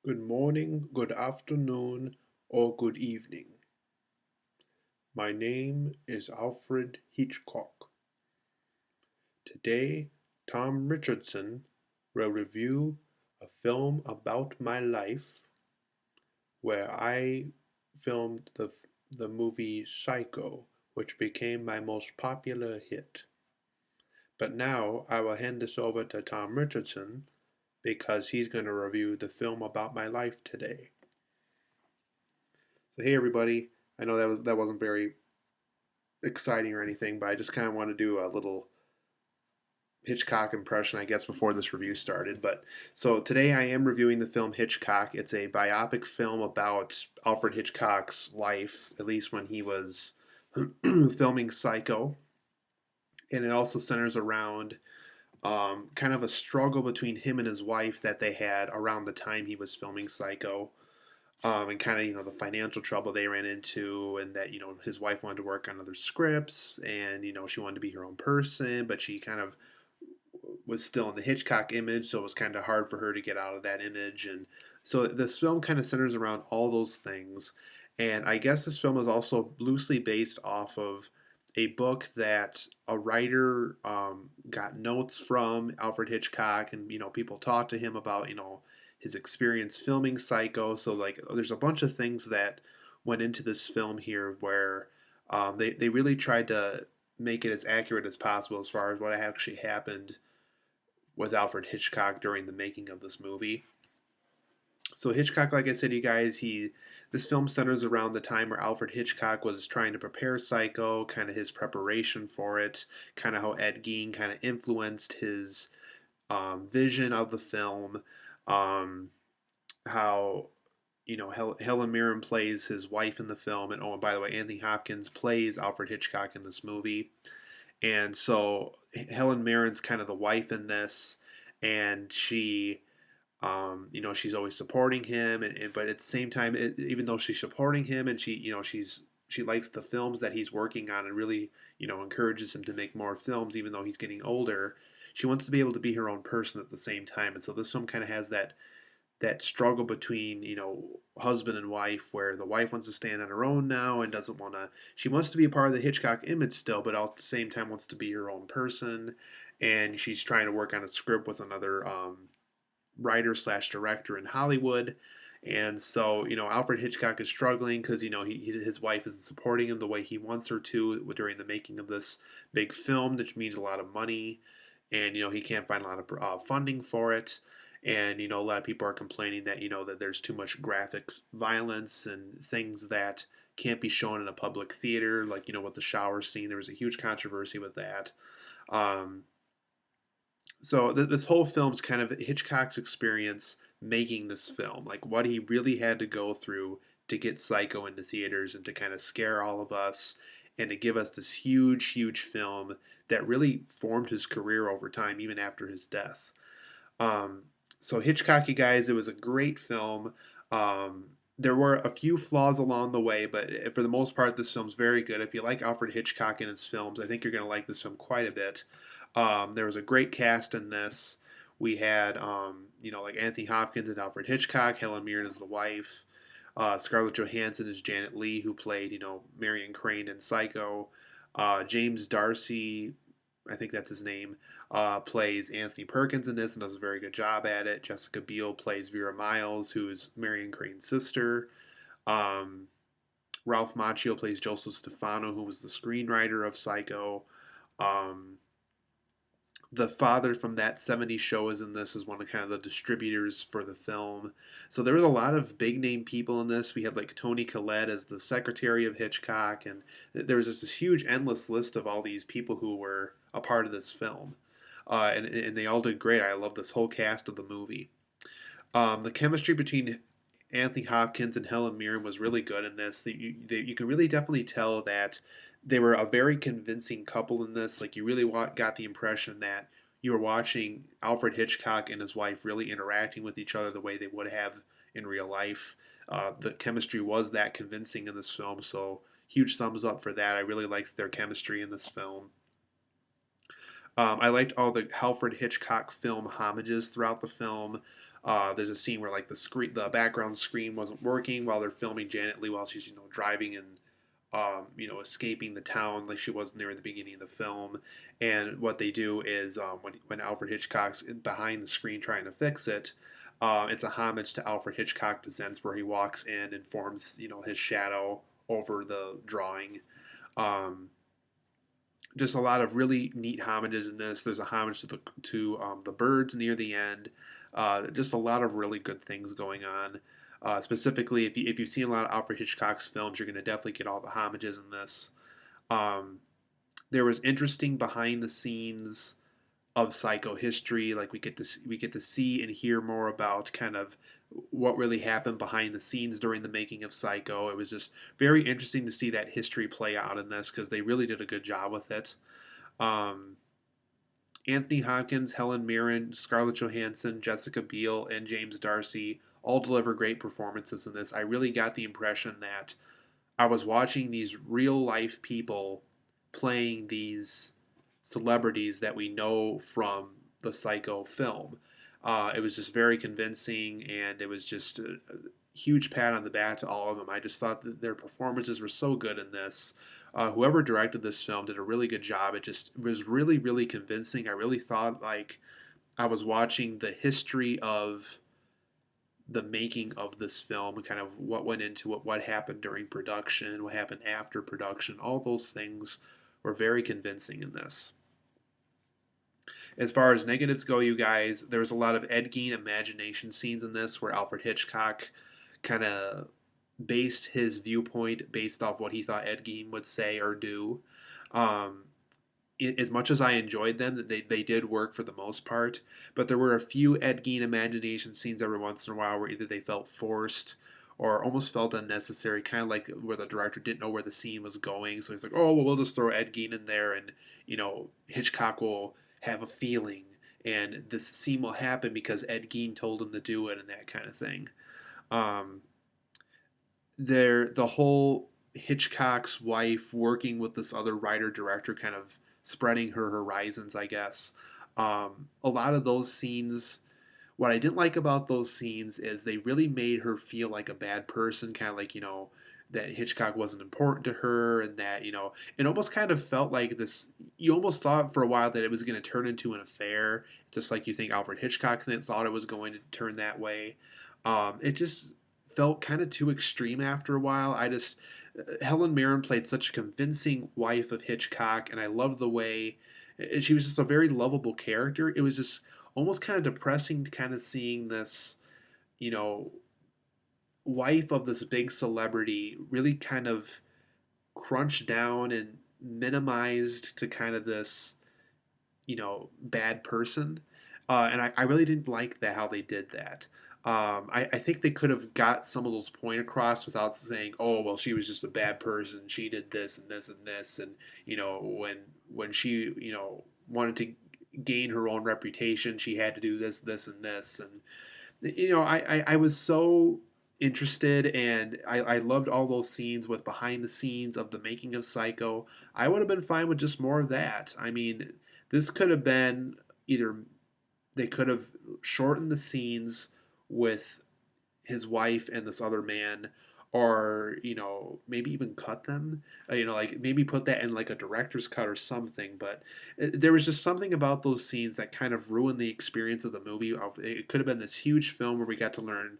Good morning, good afternoon, or good evening. My name is Alfred Hitchcock. Today, Tom Richardson will review a film about my life where I filmed the movie Psycho, which became my most popular hit. But now I will hand this over to Tom Richardson because he's going to review the film about my life today. So hey everybody, I know that wasn't very exciting or anything, but I just kind of want to do a little Hitchcock impression, I guess, before this review started. But so today I am reviewing the film Hitchcock. It's a biopic film about Alfred Hitchcock's life, at least when he was filming Psycho. And it also centers around kind of a struggle between him and his wife that they had around the time he was filming Psycho. And kind of the financial trouble they ran into, and that his wife wanted to work on other scripts, and she wanted to be her own person, but she kind of was still in the Hitchcock image, so it was kind of hard for her to get out of that image. And so this film kind of centers around all those things. And I guess this film is also loosely based off of a book that a writer got notes from Alfred Hitchcock, and people talked to him about his experience filming Psycho. So like, there's a bunch of things that went into this film here where they really tried to make it as accurate as possible as far as what actually happened with Alfred Hitchcock during the making of this movie. So Hitchcock, like I said, you guys, he this film centers around the time where Alfred Hitchcock was trying to prepare Psycho, kind of his preparation for it, kind of how Ed Gein kind of influenced his vision of the film, how Helen Mirren plays his wife in the film, and oh, and by the way, Anthony Hopkins plays Alfred Hitchcock in this movie. And so Helen Mirren's kind of the wife in this, and she's always supporting him, but at the same time, even though she's supporting him, and she likes the films that he's working on, and really encourages him to make more films, even though he's getting older. She wants to be able to be her own person at the same time, and so this film kind of has that struggle between husband and wife, where the wife wants to stand on her own now and doesn't want to, she wants to be a part of the Hitchcock image still, but at the same time wants to be her own person. And she's trying to work on a script with another writer slash director in Hollywood. And so Alfred Hitchcock is struggling because his wife isn't supporting him the way he wants her to during the making of this big film, which means a lot of money, and he can't find a lot of funding for it. And a lot of people are complaining that that there's too much graphics violence and things that can't be shown in a public theater, like with the shower scene. There was a huge controversy with that. um, so this whole film's kind of Hitchcock's experience making this film, like what he really had to go through to get Psycho into theaters and to kind of scare all of us and to give us this huge, huge film that really formed his career over time, even after his death. Um, so Hitchcock, you guys, it was a great film. There were a few flaws along the way, but for the most part, this film's very good. If you like Alfred Hitchcock and his films, I think you're going to like this film quite a bit. There was a great cast in this. We had, like Anthony Hopkins and Alfred Hitchcock, Helen Mirren as the wife, Scarlett Johansson as Janet Leigh, who played, Marion Crane in Psycho. James Darcy, I think that's his name, plays Anthony Perkins in this and does a very good job at it. Jessica Biel plays Vera Miles, who's Marion Crane's sister. Um, Ralph Macchio plays Joseph Stefano, who was the screenwriter of Psycho. Um, the father from that 70s show is in this as one of kind of the distributors for the film. So there was a lot of big name people in this. We had like Tony Collette as the secretary of Hitchcock, and there was just this huge endless list of all these people who were a part of this film. And they all did great. I love this whole cast of the movie. The chemistry between Anthony Hopkins and Helen Mirren was really good in this. You can really definitely tell that they were a very convincing couple in this. Like you really got the impression that you were watching Alfred Hitchcock and his wife really interacting with each other the way they would have in real life. The chemistry was that convincing in this film, so huge thumbs up for that. I really liked their chemistry in this film. I liked all the Alfred Hitchcock film homages throughout the film. There's a scene where like the background screen wasn't working while they're filming Janet Leigh while she's driving and escaping the town like she wasn't there in the beginning of the film. And what they do is when Alfred Hitchcock's behind the screen trying to fix it, it's a homage to Alfred Hitchcock Presents, where he walks in and forms his shadow over the drawing. Um, just a lot of really neat homages in this. There's a homage to the birds near the end. Just a lot of really good things going on. Specifically, if you've seen a lot of Alfred Hitchcock's films, you're going to definitely get all the homages in this. Um, there was interesting behind the scenes of Psycho history. Like we get to see and hear more about kind of what really happened behind the scenes during the making of Psycho. It was just very interesting to see that history play out in this because they really did a good job with it. Um, Anthony Hopkins, Helen Mirren, Scarlett Johansson, Jessica Biel, and James Darcy all deliver great performances in this. I really got the impression that I was watching these real life people playing these celebrities that we know from the Psycho film. It was just very convincing, and it was just a huge pat on the back to all of them. I just thought that their performances were so good in this. Whoever directed this film did a really good job. It just was really, really convincing. I really thought like I was watching the history of the making of this film, kind of what went into it, what happened during production, what happened after production. All those things were very convincing in this. As far as negatives go, you guys, there was a lot of Ed Gein imagination scenes in this where Alfred Hitchcock kind of based his viewpoint based off what he thought Ed Gein would say or do. Um, as much as I enjoyed them, they did work for the most part, but there were a few Ed Gein imagination scenes every once in a while where either they felt forced or almost felt unnecessary, kind of like where the director didn't know where the scene was going, so he's like, "Oh, well, we'll just throw Ed Gein in there, and Hitchcock will have a feeling, and this scene will happen because Ed Gein told him to do it, and that kind of thing." Um, the whole Hitchcock's wife working with this other writer director, kind of spreading her horizons, I guess. A lot of those scenes, what I didn't like about those scenes is they really made her feel like a bad person, kind of like that Hitchcock wasn't important to her, and that it almost kind of felt like this. You almost thought for a while that it was going to turn into an affair, just like you think Alfred Hitchcock thought it was going to turn that way. It just felt kind of too extreme after a while. Helen Mirren played such a convincing wife of Hitchcock, and I loved the way she was just a very lovable character. It was just almost kind of depressing to kind of seeing this, you know, wife of this big celebrity really kind of crunched down and minimized to kind of this, bad person. And I really didn't like that how they did that. I think they could have got some of those point across without saying, "Oh, well, she was just a bad person. She did this and this and this." And when she wanted to gain her own reputation, she had to do this, this, and this. And I was so interested, and I loved all those scenes with behind the scenes of the making of Psycho. I would have been fine with just more of that. I mean, this could have been either they could have shortened the scenes with his wife and this other man, or maybe even cut them, like maybe put that in like a director's cut or something. But there was just something about those scenes that kind of ruined the experience of the movie. It could have been this huge film where we got to learn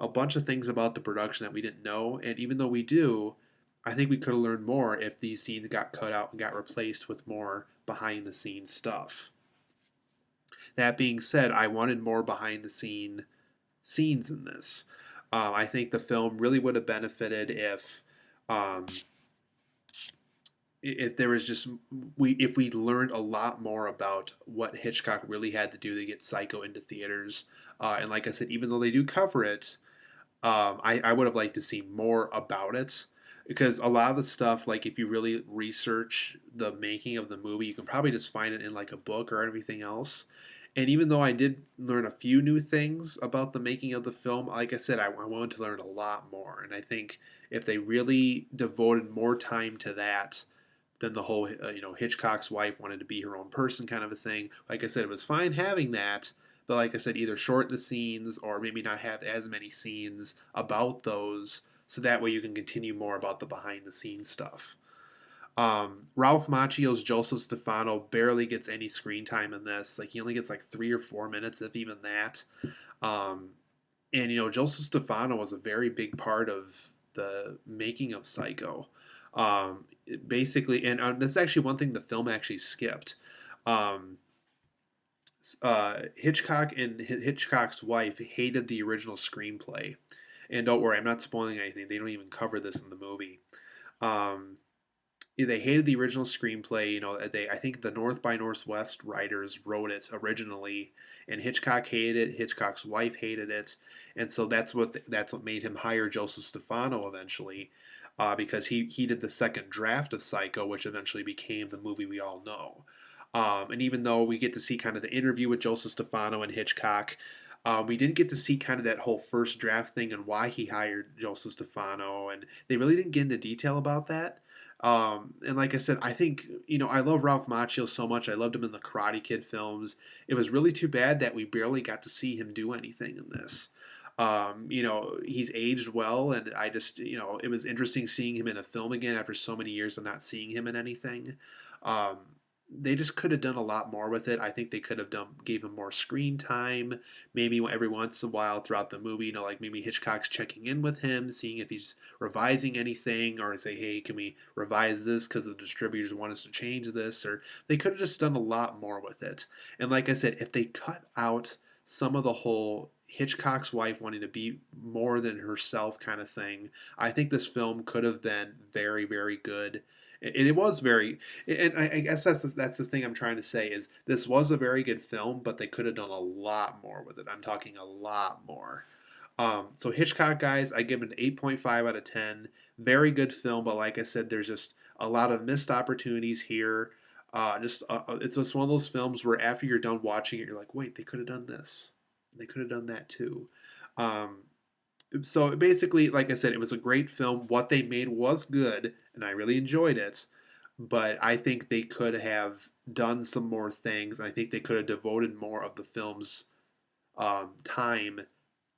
a bunch of things about the production that we didn't know, and even though we do, I think we could have learned more if these scenes got cut out and got replaced with more behind the scenes stuff. That being said, I wanted more behind the scenes in this. I think the film really would have benefited um, if there was just if we learned a lot more about what Hitchcock really had to do to get Psycho into theaters. And like I said, even though they do cover it, I would have liked to see more about it, because a lot of the stuff, like if you really research the making of the movie, you can probably just find it in like a book or everything else. And even though I did learn a few new things about the making of the film, like I said, I wanted to learn a lot more. And I think if they really devoted more time to that than the whole Hitchcock's wife wanted to be her own person kind of a thing. Like I said, it was fine having that, but like I said, either shorten the scenes or maybe not have as many scenes about those, so that way you can continue more about the behind the scenes stuff. Ralph Macchio's Joseph Stefano barely gets any screen time in this. Like he only gets like 3 or 4 minutes, if even that. Um, and Joseph Stefano was a very big part of the making of Psycho. Basically, and that's actually one thing the film actually skipped. Um, Hitchcock and Hitchcock's wife hated the original screenplay, and don't worry, I'm not spoiling anything. They don't even cover this in the movie. Um, they hated the original screenplay. I think the North by Northwest writers wrote it originally, and Hitchcock hated it. Hitchcock's wife hated it, and so that's what made him hire Joseph Stefano eventually, because he did the second draft of Psycho, which eventually became the movie we all know. And even though we get to see kind of the interview with Joseph Stefano and Hitchcock, we didn't get to see kind of that whole first draft thing and why he hired Joseph Stefano, and they really didn't get into detail about that. And like I said, I think, I love Ralph Macchio so much. I loved him in the Karate Kid films. It was really too bad that we barely got to see him do anything in this. He's aged well, and I just, it was interesting seeing him in a film again after so many years of not seeing him in anything. Um, they just could have done a lot more with it. I think they could have gave him more screen time, maybe every once in a while throughout the movie. Like maybe Hitchcock's checking in with him, seeing if he's revising anything, or say, hey, can we revise this because the distributors want us to change this? Or they could have just done a lot more with it. And like I said, if they cut out some of the whole Hitchcock's wife wanting to be more than herself kind of thing, I think this film could have been very, very good. And it was very, and I guess that's the thing I'm trying to say is this was a very good film, but they could have done a lot more with it. I'm talking a lot more. So Hitchcock, guys, I give it an 8.5 out of 10. Very good film, but like I said, there's just a lot of missed opportunities here. It's just one of those films where after you're done watching it, you're like, wait, they could have done this. They could have done that too. Um, so basically, like I said, it was a great film. What they made was good, and I really enjoyed it. But I think they could have done some more things. I think they could have devoted more of the film's time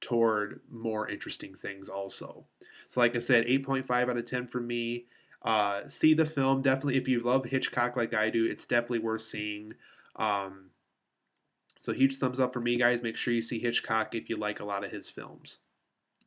toward more interesting things also. So, like I said, 8.5 out of 10 for me. See the film. Definitely, if you love Hitchcock like I do, it's definitely worth seeing. So, huge thumbs up for me, guys. Make sure you see Hitchcock if you like a lot of his films.